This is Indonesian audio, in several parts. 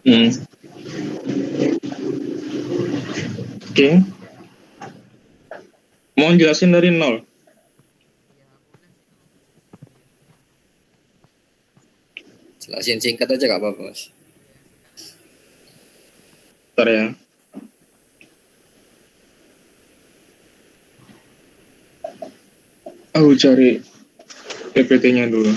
Hmm. Oke. Mau jelasin dari nol? Jelasin singkat aja gak apa-apa, Mas. Bentar ya. Aku cari PPT-nya dulu.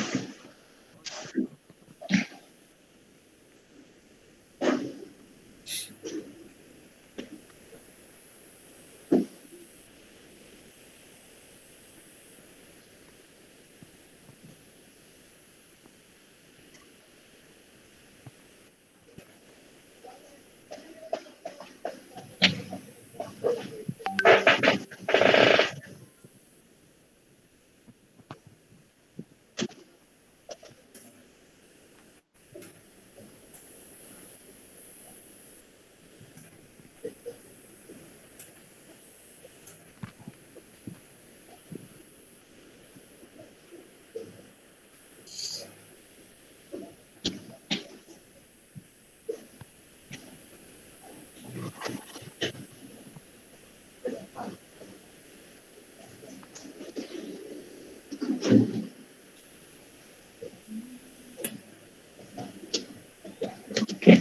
Oke,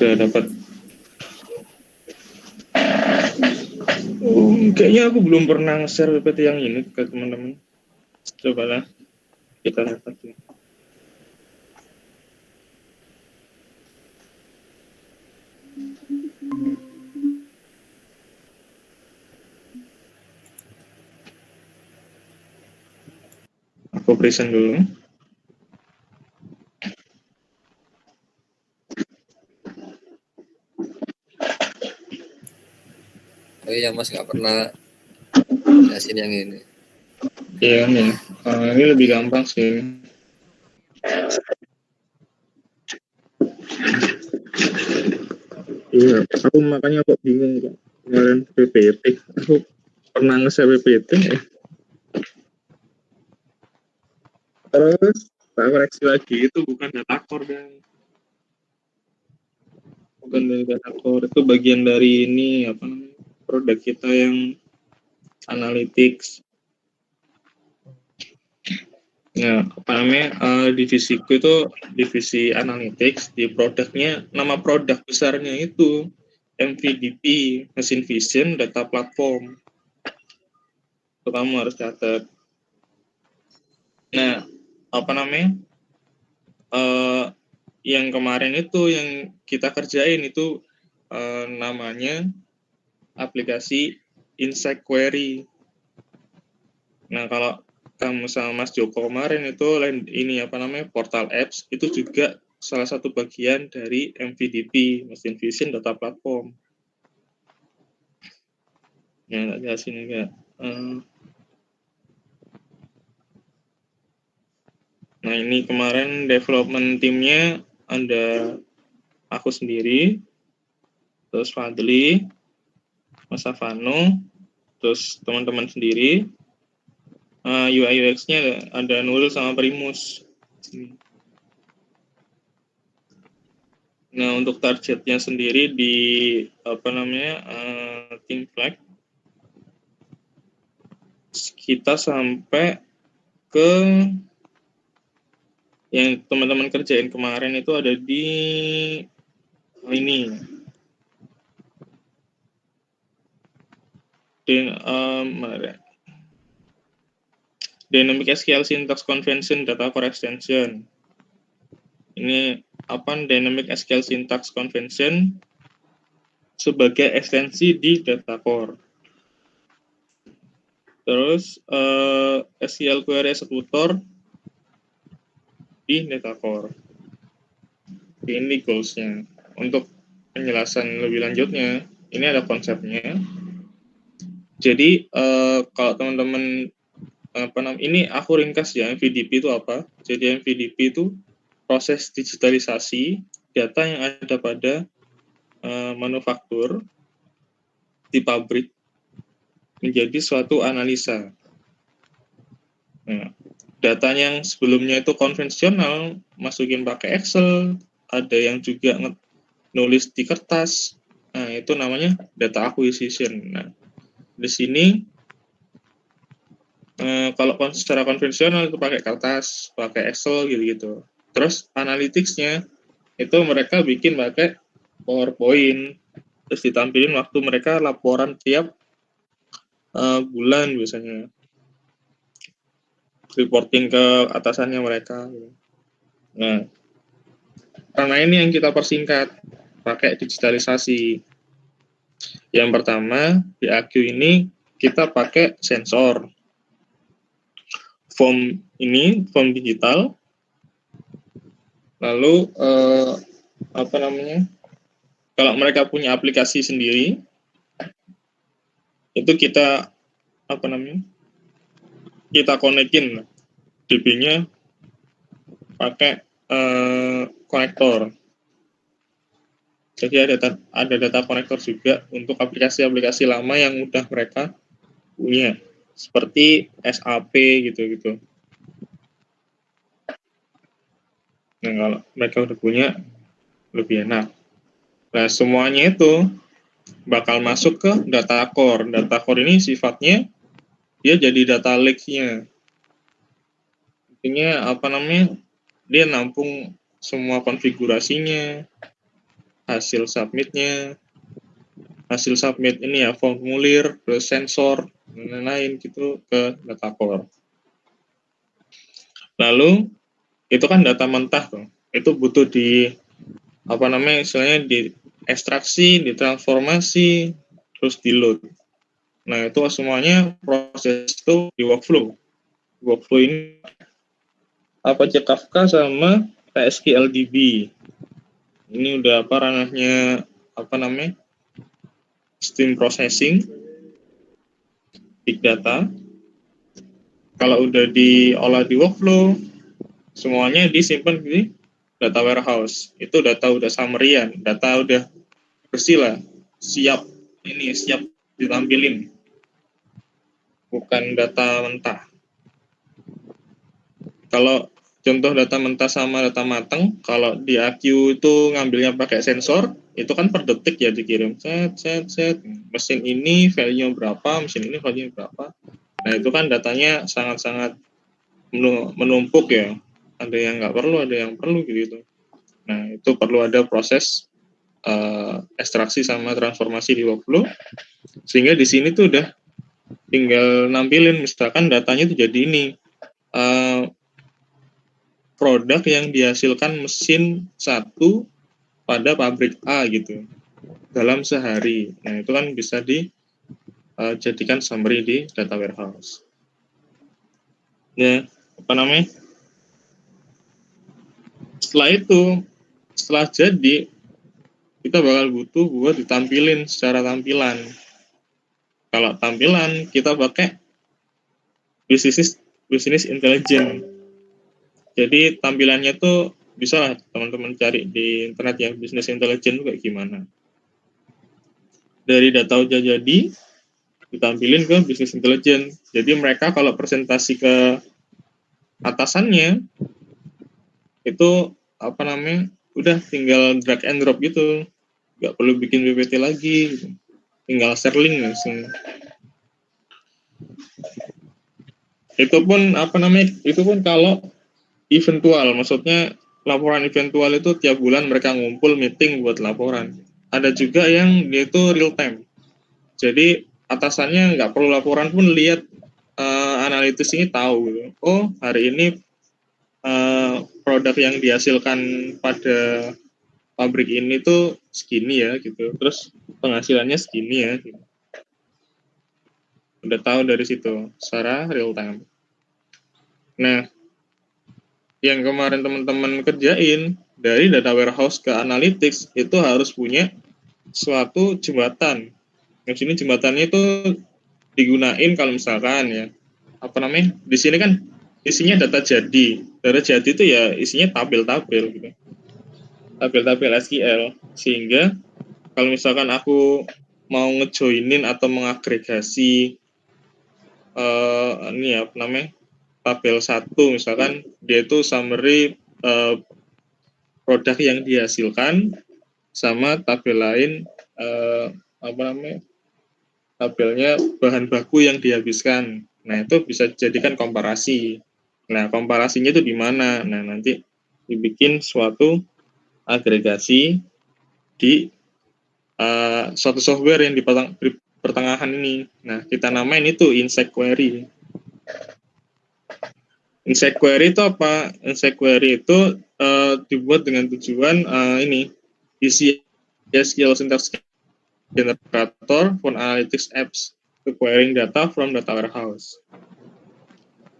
udah dapat. Kayaknya aku belum pernah share PPT yang ini ke teman-teman. Cobalah kita lihat ya. Aku present dulu. Oh iya, Mas gak pernah jelasin yang ini. Iya nih, ini lebih gampang sih. Iya, aku makanya kok bingung kok kemarin PPT. Aku pernah nge-share PPT ya. Terus tak koreksi lagi, itu bukan data core dan bukan dari data core, itu bagian dari ini apa namanya produk kita yang analytics. Nah, apa namanya divisiku itu divisi analytics, di produknya nama produk besarnya itu MVDP, Machine Vision Data Platform. Itu kamu harus catat. Nah, apa namanya yang kemarin itu yang kita kerjain itu namanya aplikasi Insight Query. Nah, kalau kamu sama Mas Joko kemarin itu ini apa namanya portal apps itu juga salah satu bagian dari MVDP, Machine Vision Data Platform. Ya, tak jelasin juga. Nah, ini kemarin development timnya ada aku sendiri, terus Fadli, Mas Avano, terus teman-teman sendiri. UI UX-nya ada Nurul sama Primus. Nah, untuk targetnya sendiri di apa namanya Team Flag kita sampai ke yang teman-teman kerjain kemarin itu ada di ini Dynamic SQL Syntax Convention Data Core Extension. Ini apa Dynamic SQL Syntax Convention sebagai ekstensi di Data Core. Terus SQL Query Executor di Data Core. Ini goals-nya. Untuk penjelasan lebih lanjutnya, ini ada konsepnya. Jadi kalau teman-teman ini aku ringkas ya, MVDP itu apa? Jadi MVDP itu proses digitalisasi data yang ada pada manufaktur di pabrik menjadi suatu analisa. Nah, data yang sebelumnya itu konvensional masukin pakai Excel, ada yang juga nulis di kertas. Nah, itu namanya data acquisition. Nah, di sini kalau secara konvensional itu pakai kertas, pakai Excel gitu-gitu. Terus analytics-nya itu mereka bikin pakai PowerPoint, terus ditampilin waktu mereka laporan tiap bulan biasanya, reporting ke atasannya mereka. Nah, karena ini yang kita persingkat pakai digitalisasi. Yang pertama di AQ ini kita pakai sensor. Form digital. Lalu kalau mereka punya aplikasi sendiri, itu kita kita konekin DB-nya pakai konektor. Jadi ada data konektor juga untuk aplikasi-aplikasi lama yang udah mereka punya, seperti SAP gitu. Nah, kalau mereka udah punya, lebih enak. Nah, semuanya itu bakal masuk ke data core. Data core ini sifatnya dia jadi data lake-nya. Intinya dia nampung semua konfigurasinya, hasil submit ini ya, formulir, terus sensor, dan lain-lain gitu ke data core. Lalu itu kan data mentah tuh. Itu butuh istilahnya di ekstraksi, ditransformasi, terus di load. Nah, itu semuanya proses itu di workflow. Workflow ini Apache Kafka sama PSQLDB. Ini udah ranahnya stream processing, big data. Kalau udah diolah di workflow, semuanya disimpan di data warehouse. Itu data udah summary-an, data udah bersih lah, siap ditampilin, bukan data mentah. Kalau contoh data mentah sama data matang, kalau di AQ itu ngambilnya pakai sensor, itu kan per detik ya dikirim, set, mesin ini value-nya berapa, mesin ini value-nya berapa. Nah, itu kan datanya sangat-sangat menumpuk ya, ada yang nggak perlu, ada yang perlu gitu. Nah, itu perlu ada proses ekstraksi sama transformasi di workflow, sehingga di sini tuh udah tinggal nampilin, misalkan datanya tuh jadi ini, produk yang dihasilkan mesin 1 pada pabrik A gitu, dalam sehari. Nah, itu kan bisa dijadikan summary di data warehouse. Ya, setelah jadi, kita bakal butuh buat ditampilin secara tampilan. Kalau tampilan, kita pakai business intelligence. Jadi tampilannya tuh bisa lah teman-teman cari di internet ya, business intelligence kayak gimana. Dari data udah jadi, ditampilin ke business intelligence. Jadi mereka kalau presentasi ke atasannya, itu udah tinggal drag and drop gitu. Nggak perlu bikin PPT lagi, gitu. Tinggal share link langsung. Itu pun kalau eventual, maksudnya laporan eventual itu tiap bulan mereka ngumpul meeting buat laporan. Ada juga yang dia itu real time. Jadi atasannya nggak perlu laporan pun lihat analitis ini tahu gitu. Oh, hari ini produk yang dihasilkan pada pabrik ini tuh segini ya gitu. Terus penghasilannya segini ya gitu. Udah tahu dari situ secara real time. Nah, yang kemarin teman-teman kerjain dari data warehouse ke analytics itu harus punya suatu jembatan. Yang sini jembatannya itu digunain kalau misalkan ya di sini kan isinya data jadi. Data jadi itu ya isinya tabel-tabel gitu. Tabel-tabel SQL, sehingga kalau misalkan aku mau ngejoinin atau mengagregasi tabel 1, misalkan dia itu summary produk yang dihasilkan sama tabel lain, tabelnya bahan baku yang dihabiskan. Nah, itu bisa dijadikan komparasi. Nah, komparasinya itu di mana? Nah, nanti dibikin suatu agregasi di suatu software yang di pertengahan ini. Nah, kita namain itu insect query. Insect query itu apa? Insect query itu dibuat dengan tujuan ini, isi SQL syntax generator for analytics apps to querying data from data warehouse.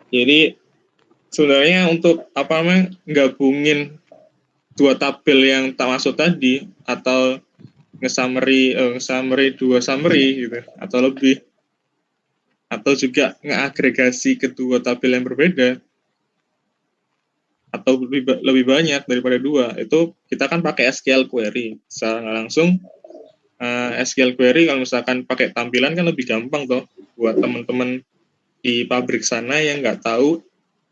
Jadi sebenarnya untuk gabungin dua tabel yang tak masuk tadi, atau nge-summary dua summary gitu atau lebih, atau juga ngeagregasi kedua tabel yang berbeda atau lebih banyak daripada dua, itu kita kan pakai SQL query. Secara nggak langsung SQL query kalau misalkan pakai tampilan kan lebih gampang tuh buat teman-teman di pabrik sana yang nggak tahu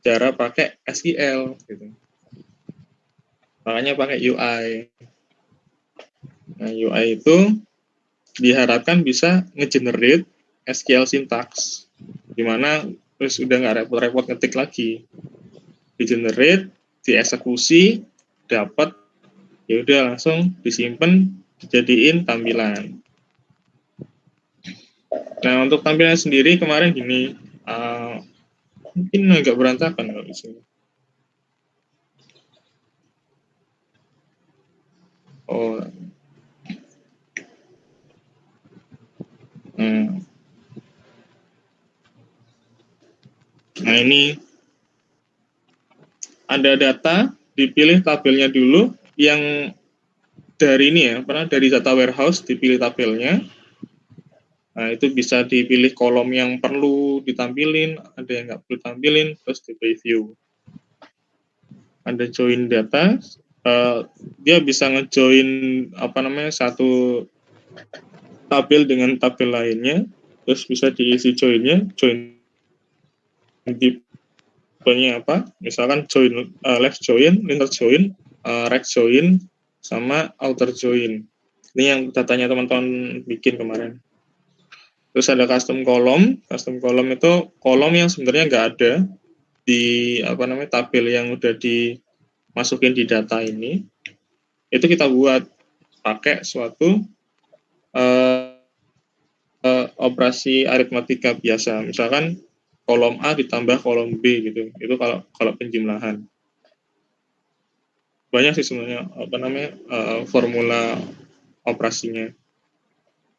cara pakai SQL gitu. Makanya pakai UI. Nah, UI itu diharapkan bisa nge-generate SQL syntax, dimana terus udah nggak repot-repot ngetik lagi, di-generate, dieksekusi, dapat, ya udah langsung disimpan, dijadiin tampilan. Nah, untuk tampilan sendiri kemarin gini, mungkin agak berantakan kalau di sini. Oh, nah ini ada data, dipilih tabelnya dulu, yang dari ini ya, dari data warehouse dipilih tabelnya. Nah, itu bisa dipilih kolom yang perlu ditampilin, ada yang nggak perlu tampilin, terus di preview. Ada join data, dia bisa ngejoin satu tabel dengan tabel lainnya, terus bisa diisi join tipenya apa, misalkan join left join, linter join, right join, sama outer join. Ini yang datanya teman-teman bikin kemarin. Terus ada custom column itu kolom yang sebenarnya nggak ada di tabel yang udah dimasukin di data ini. Itu kita buat pakai suatu operasi aritmatika biasa. Misalkan kolom A ditambah kolom B gitu. Itu kalau penjumlahan. Banyak sih sebenarnya formula operasinya.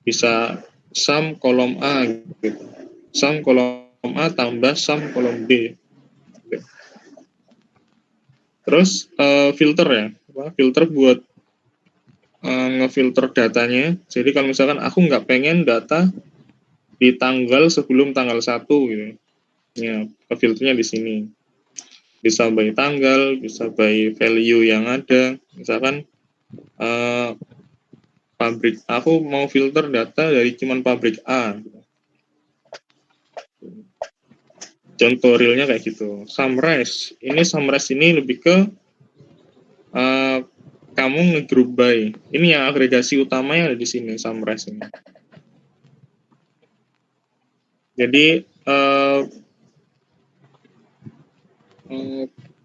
Bisa sum kolom A gitu. Sum kolom A tambah sum kolom B. Terus filter ya. Filter buat ngefilter datanya. Jadi kalau misalkan aku nggak pengen data di tanggal sebelum tanggal 1 gitu. Ya, filternya di sini. Bisa by tanggal, bisa by value yang ada. Misalkan pabrik, aku mau filter data dari cuman pabrik A. Contoh realnya kayak gitu. Summarize. Summarize ini lebih ke kamu nge-group by. Ini yang agregasi utamanya ada di sini, summarize ini. Jadi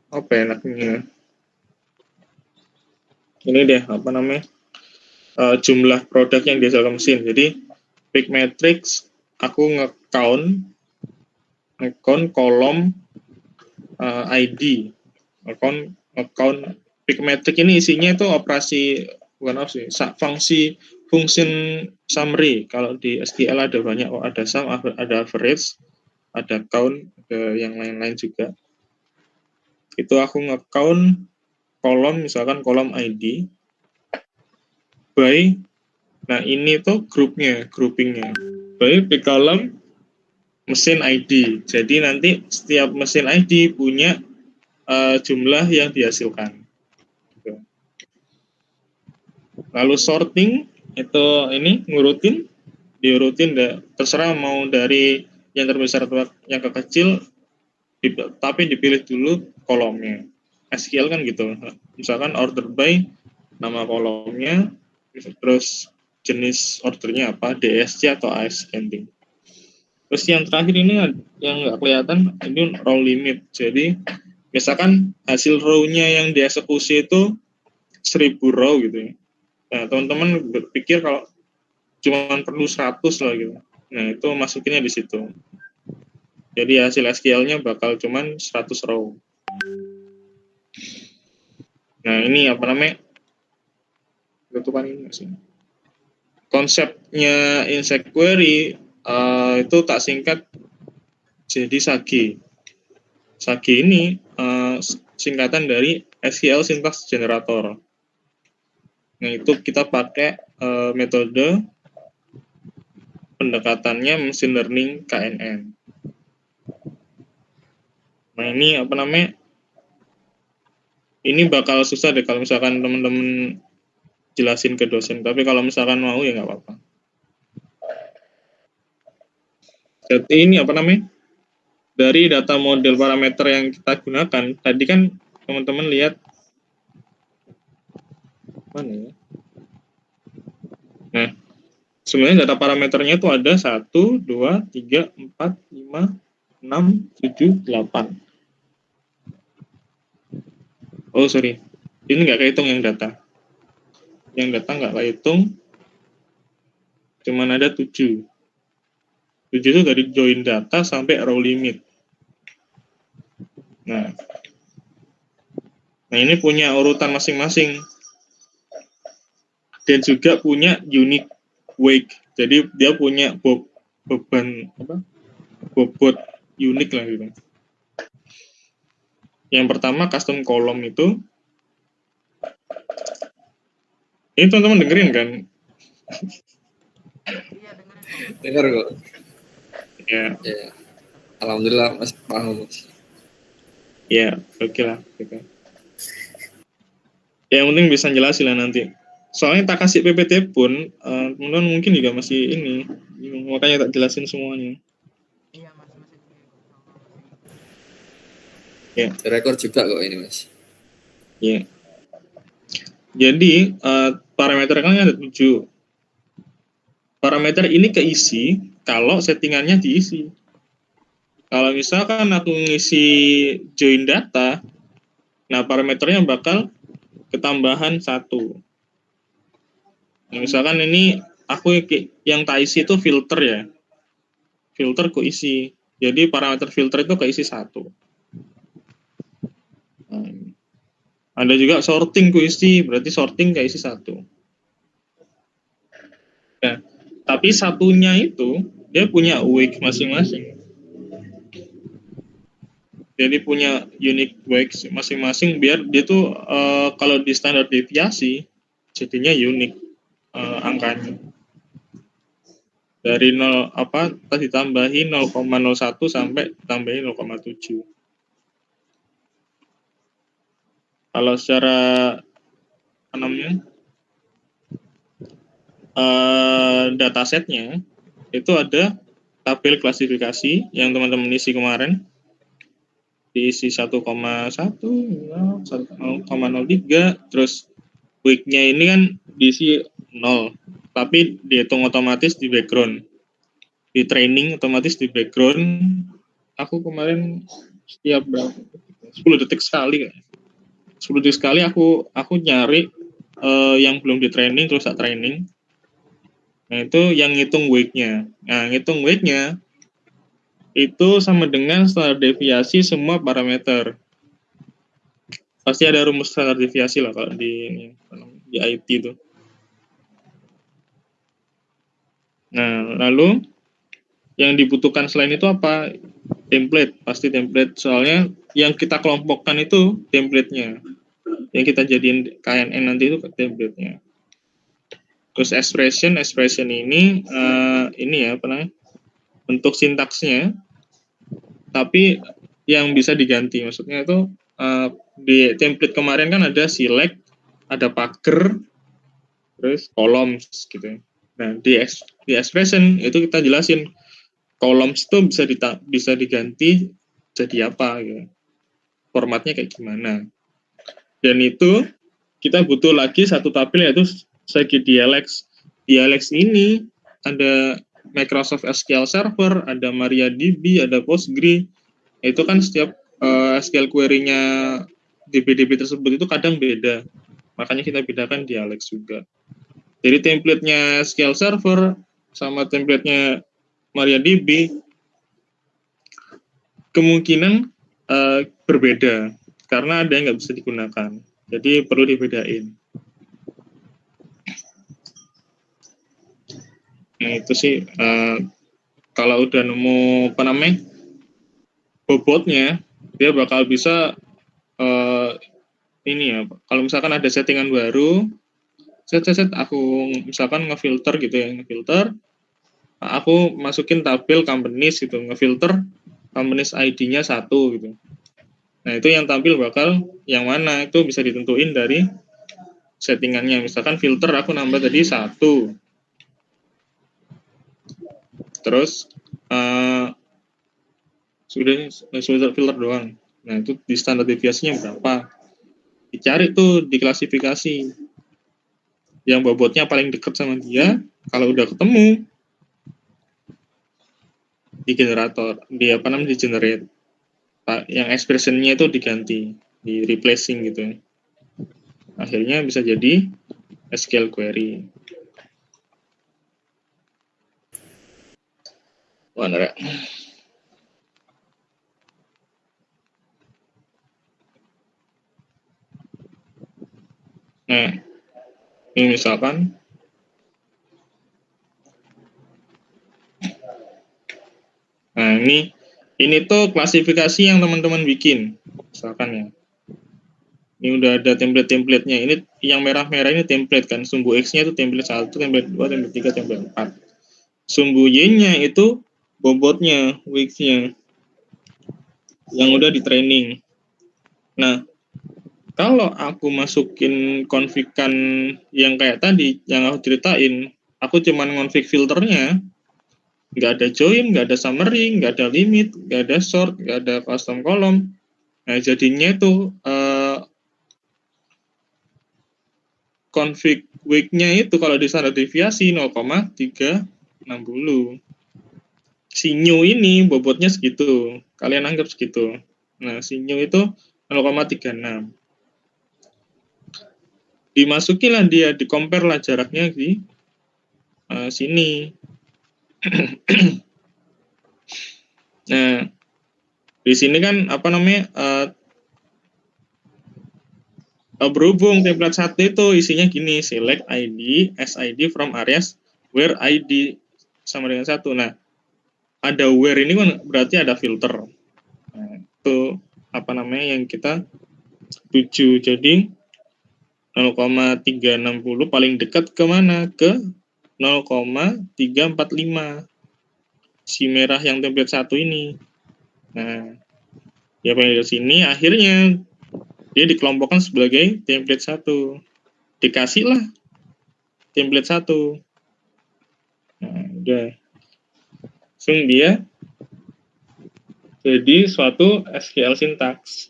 apa enaknya? Ini deh jumlah produk yang dihasilkan mesin. Jadi pick matrix aku nge-count kolom ID. Account pick matrix ini isinya itu fungsi function summary. Kalau di SQL ada banyak, ada sum, ada average, ada count, ada yang lain-lain juga. Itu aku nge-count kolom, misalkan kolom ID by, nah ini tuh groupingnya by pick column mesin ID. Jadi nanti setiap mesin ID punya jumlah yang dihasilkan. Lalu sorting itu ngurutin, diurutin terserah mau dari yang terbesar atau yang kecil, tapi dipilih dulu kolomnya. SQL kan gitu. Misalkan order by nama kolomnya, terus jenis ordernya apa, DSC atau ascending. Terus yang terakhir ini yang nggak kelihatan, ini row limit. Jadi misalkan hasil row-nya yang dieksekusi itu 1000 row gitu ya. Nah, teman-teman berpikir kalau cuma perlu 100 lah gitu. Nah, itu masukinnya di situ. Jadi hasil SQL-nya bakal cuma 100 row. Nah, ini apa namanya? Tutupan ini sih. Konsepnya insect query itu tak singkat jadi SAGE. SAGE ini singkatan dari SQL Syntax Generator. Nah, itu kita pakai metode pendekatannya machine learning KNN. Nah, ini apa namanya? Ini bakal susah deh kalau misalkan teman-teman jelasin ke dosen. Tapi kalau misalkan mau ya nggak apa-apa. Jadi ini apa namanya? Dari data model parameter yang kita gunakan, tadi kan teman-teman lihat mana ya? Nah, sebenarnya data parameternya itu ada 1, 2, 3, 4, 5, 6, 7, 8. Oh, sorry. Ini nggak kehitung yang data. Yang data nggak kehitung, cuman ada 7. 7 itu dari join data sampai row limit. Nah ini punya urutan masing-masing. Dan juga punya unique weight. Jadi dia punya beban bobot unik lah gitu. Yang pertama custom column itu, ini teman-teman dengerin kan? Dengar kok. Ya. Alhamdulillah Mas paham. Ya, oke lah. Gitu. Yang penting bisa jelasin lah nanti. Soalnya tak kasih PPT pun, teman-teman mungkin juga masih ini, makanya tak jelasin semuanya. Ya. Rekor juga kok ini Mas. Ya. Jadi parameter kan ada 7. Parameter ini keisi kalau settingannya diisi. Kalau misalkan aku ngisi join data, nah parameternya bakal ketambahan 1. Nah, misalkan ini aku yang tak isi itu filter ya. Filter ku isi. Jadi parameter filter itu keisi 1. Ada juga sorting ku isi, berarti sorting keisi 1. Nah, tapi satunya itu dia punya weight masing-masing. Jadi punya unique weight masing-masing biar dia tuh kalau di standar deviasi jadinya unik angkanya. Dari 0 ditambahi 0,01 sampai ditambahi 0,7. Kalau secara apa namanya? Datasetnya itu ada tabel klasifikasi yang teman-teman isi kemarin. Diisi 1,1, 0,03, terus week-nya ini kan diisi 0, tapi dihitung otomatis di background. Di training otomatis di background. Aku kemarin setiap 10 detik sekali kan. 10 detik sekali aku nyari yang belum di training terus tak training. Nah, itu yang ngitung weight-nya. Nah, ngitung weight-nya itu sama dengan standar deviasi semua parameter. Pasti ada rumus standar deviasi lah kalau di IT itu. Nah, lalu yang dibutuhkan selain itu apa? Template, pasti template. Soalnya yang kita kelompokkan itu template-nya. Yang kita jadiin KNN nanti itu template-nya. Terus expression ini ya apa namanya? Bentuk sintaksnya, tapi yang bisa diganti. Maksudnya itu di template kemarin kan ada select, ada packer, terus columns gitu. Nah, di expression itu kita jelasin columns itu bisa diganti jadi apa gitu. Formatnya kayak gimana. Dan itu kita butuh lagi satu tabel yaitu segi dialect. Dialect ini ada Microsoft SQL Server, ada MariaDB, ada Postgre. Itu kan setiap SQL query-nya DB-DB tersebut itu kadang beda. Makanya kita bedakan dialect juga. Jadi template-nya SQL Server sama template-nya MariaDB kemungkinan berbeda karena ada yang nggak bisa digunakan. Jadi perlu dibedain. Nah itu sih kalau udah nemu apa namanya bobotnya, dia bakal bisa ini ya. Kalau misalkan ada settingan baru, set aku misalkan ngefilter gitu ya, ngefilter, aku masukin tabel companies gitu, ngefilter companies ID-nya 1 gitu. Nah itu yang tampil bakal yang mana itu bisa ditentuin dari settingannya. Misalkan filter aku nambah tadi 1. Terus sudah filter doang. Nah itu di standar deviasinya berapa? Dicari tuh di klasifikasi yang bobotnya paling dekat sama dia. Kalau udah ketemu di generator, di apa namanya di generate, yang expressionnya itu diganti, di replacing gitu. Akhirnya bisa jadi SQL query. Mana ya? Nah, ini misalkan nah ini tuh klasifikasi yang teman-teman bikin. Misalkan ya. Ini udah ada template-templatenya. Ini yang merah-merah ini template kan. Sumbu X-nya itu template 1, template 2, template 3, template 4. Sumbu Y-nya itu bobotnya, width-nya. Yang udah di training. Nah, kalau aku masukin konfigan yang kayak tadi, yang aku ceritain, aku cuman ngonfig filternya, nggak ada join, nggak ada summary, nggak ada limit, nggak ada sort, nggak ada custom column. Nah, jadinya itu config week-nya itu kalau di standar deviasi 0,360. Si new ini bobotnya segitu. Kalian anggap segitu. Nah, si new itu 0,36. Dimasukilah dia, di-compare lah jaraknya di sini. Nah, di sini kan apa namanya berhubung template 1 itu isinya gini, select ID, SID from areas where ID sama dengan 1. Nah, ada where ini kan berarti ada filter. Nah, itu apa namanya yang kita tuju. Jadi 0,360 paling dekat ke mana? Ke 0,345. Si merah yang template 1 ini. Nah, ya pada sini akhirnya dia dikelompokkan sebagai template 1. Dikasihlah template 1. Nah, udah. Langsung dia jadi suatu SQL syntax.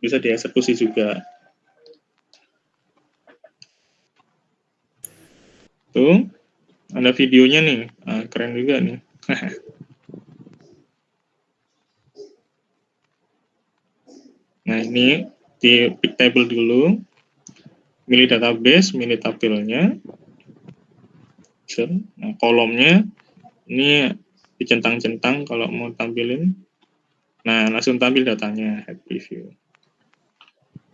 Bisa dieksekusi juga. Tuh, ada videonya nih. Keren juga nih. Nah, ini di pick table dulu. Milih database, milih tabelnya. Nah, kolomnya ini dicentang-centang kalau mau tampilin. Nah, langsung tampil datanya, head preview.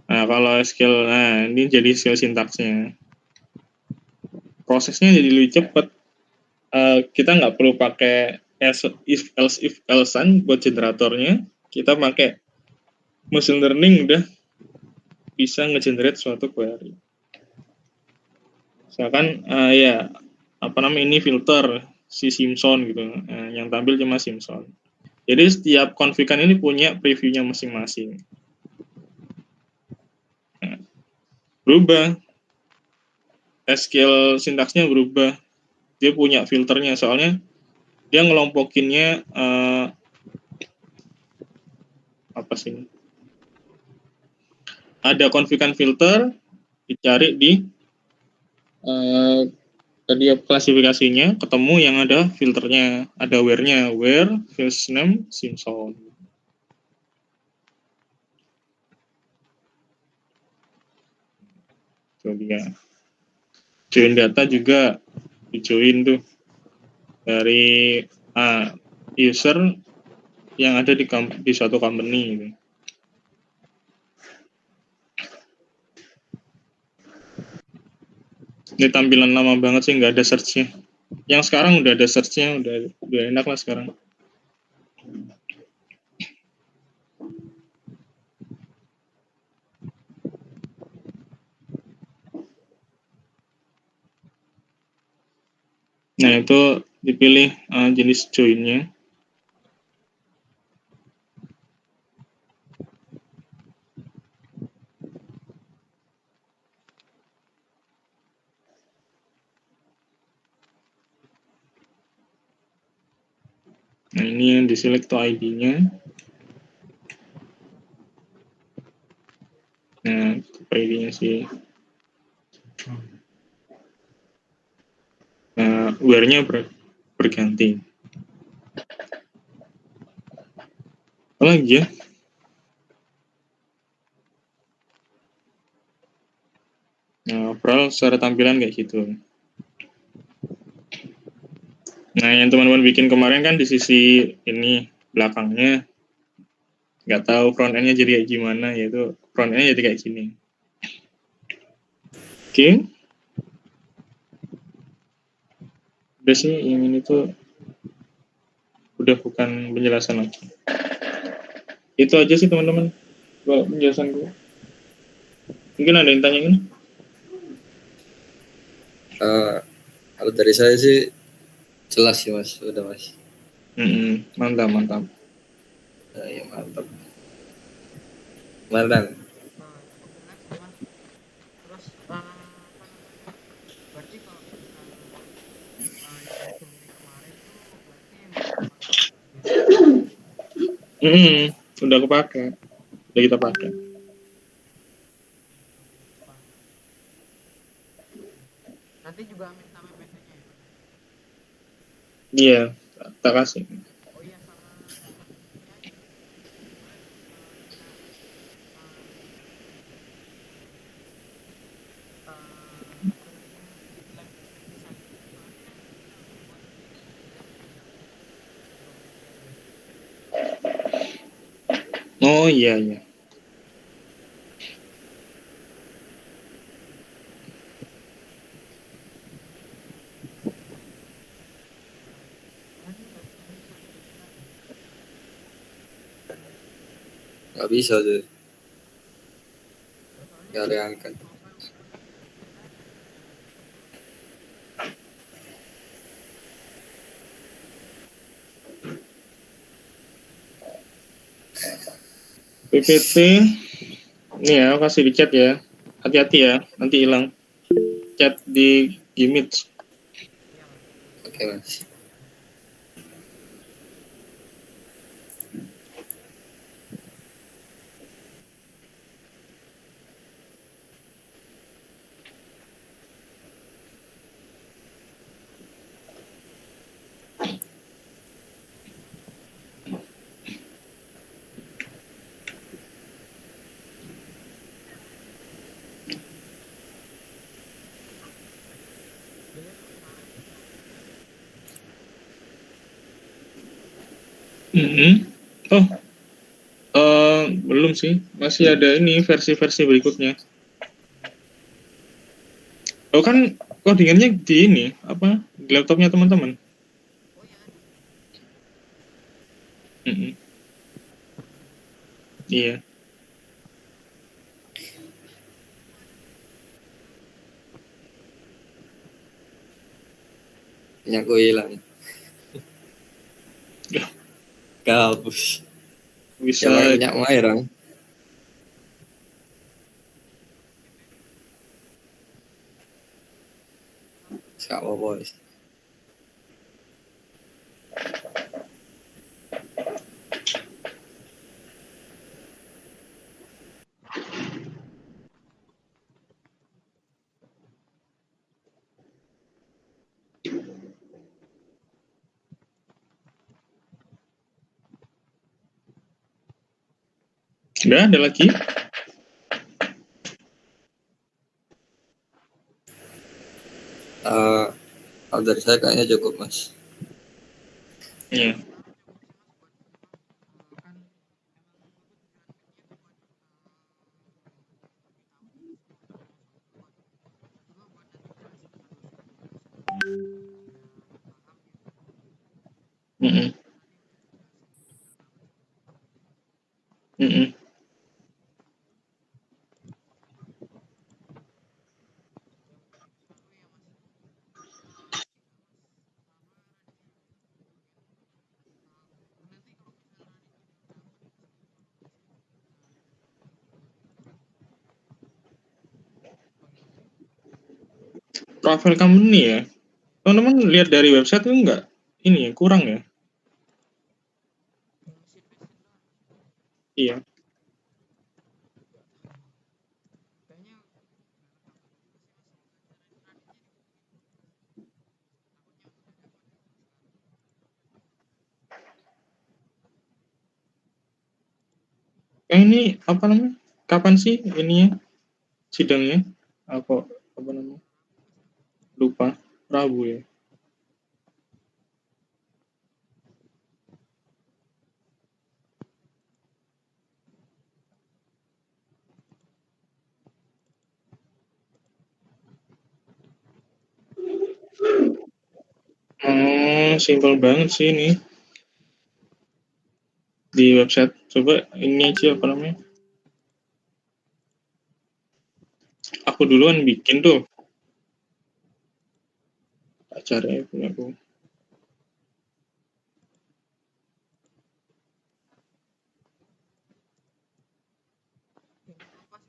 Nah, kalau SQL, nah ini jadi SQL sintaksnya. Prosesnya jadi lebih cepat. Kita nggak perlu pakai if else-an buat generatornya. Kita pakai machine learning udah bisa nge-generate suatu query. Misalkan ya apa namanya ini filter si Simpson gitu, yang tampil cuma Simpson. Jadi setiap konfigan ini punya previewnya masing-masing. Nah, berubah, SQL sintaksnya berubah, dia punya filternya soalnya dia ngelompokinnya apa sih? Ada konfigan filter dicari di tadi klasifikasinya ketemu yang ada filternya, ada where-nya, where, first name, Simpson. Itu dia. Join data juga di-join tuh dari user yang ada di suatu company gitu. Ini tampilan lama banget sih, nggak ada search-nya. Yang sekarang udah ada search-nya, udah enak lah sekarang. Nah, itu dipilih jenis join-nya. Nah, ini yang di-select to ID-nya. Nah, ID-nya sih. Nah, where-nya berganti. Apa lagi ya? Nah, overall secara tampilan kayak gitu. Nah, yang teman-teman bikin kemarin kan di sisi ini belakangnya, nggak tahu front end-nya jadi kayak gimana, yaitu front end-nya jadi kayak gini. Oke. Udah sih, yang ini tuh udah bukan penjelasan lagi. Itu aja sih teman-teman, penjelasan gue. Mungkin ada yang tanyain? Kalau dari saya sih jelas sih mas, udah mas. Mantap. Ya mantap. Mantap. Terus berarti kalau yang kemarin tuh berarti Udah kepake, udah kita pakai. nanti juga minta MPT-nya ya? Iya, tak kasih. Oh iya, sama Oh iya. Nggak bisa tuh. Nggak ada yang angkat. PPT, ini ya, kasih di chat ya. Hati-hati ya, nanti hilang. Chat di Gimit. Oke mas. Belum sih, masih ada ini versi-versi berikutnya. Oh kan codingannya di ini apa di laptopnya teman-teman. Iya. Punya hilang. Kabus. Bisa. Yang punya Mairang. Gak apa-apa. Udah ada lagi? Kalau dari saya kayaknya cukup, Mas. Iya. kan Mm-mm. Mm-mm. Travel company ya. Teman-teman lihat dari website itu enggak? Ini ya, kurang ya? Iya. kayaknya Ini apa namanya? Kapan sih ininya? Sidangnya? Apa namanya? Lupa. Rabu ya. Oh, simpel banget sih ini. Di website. Coba ini aja apa namanya? Aku duluan bikin tuh. Acaranya punya aku. apa sih mas kalau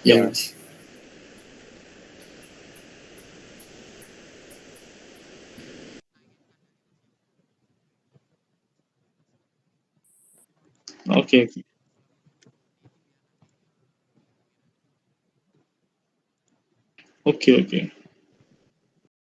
Iya, Yang Mas. oke. Oke, oke.